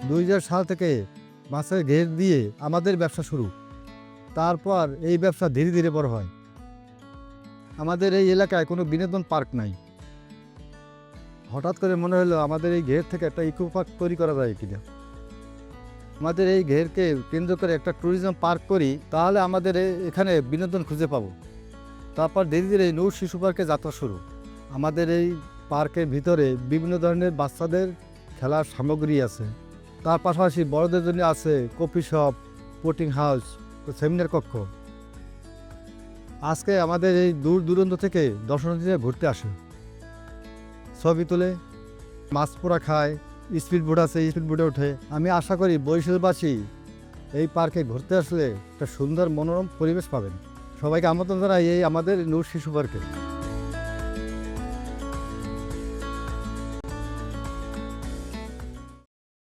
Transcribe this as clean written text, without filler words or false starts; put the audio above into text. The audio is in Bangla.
2000 সাল থেকে মাছের ঘের দিয়ে আমাদের ব্যবসা শুরু। তারপর এই ব্যবসা ধীরে ধীরে বড় হয়। আমাদের এই এলাকায় কোনো বিনোদন পার্ক নাই। হঠাৎ করে মনে হলো আমাদের এই ঘের থেকে একটা ইকো পার্ক তৈরি করা যায় কিনা। আমাদের এই ঘেরকে কেন্দ্র করে একটা ট্যুরিজম পার্ক করি, তাহলে আমাদের এখানে বিনোদন খুঁজে পাবো। তারপর ধীরে ধীরে নূর শিশু পার্কে যাত্রা শুরু। আমাদের এই পার্কের ভিতরে বিভিন্ন ধরনের বাচ্চাদের খেলার সামগ্রী আছে। তার পাশাপাশি বড়দের জন্য আছে কফি শপ, পোটিং হাউস, সেমিনার কক্ষ। আজকে আমাদের এই দূর দূরান্ত থেকে দর্শনার্থীরা ঘুরতে আসে, ছবি তোলে, মাছ পোড়া খায়, স্পিড বোট আছে, স্পিড বোটে ওঠে। আমি আশা করি বরিশালবাসী এই পার্কে ঘুরতে আসলে একটা সুন্দর মনোরম পরিবেশ পাবেন। সবাইকে আমন্ত্রণ জানাই এই আমাদের নূর শিশু পার্কে।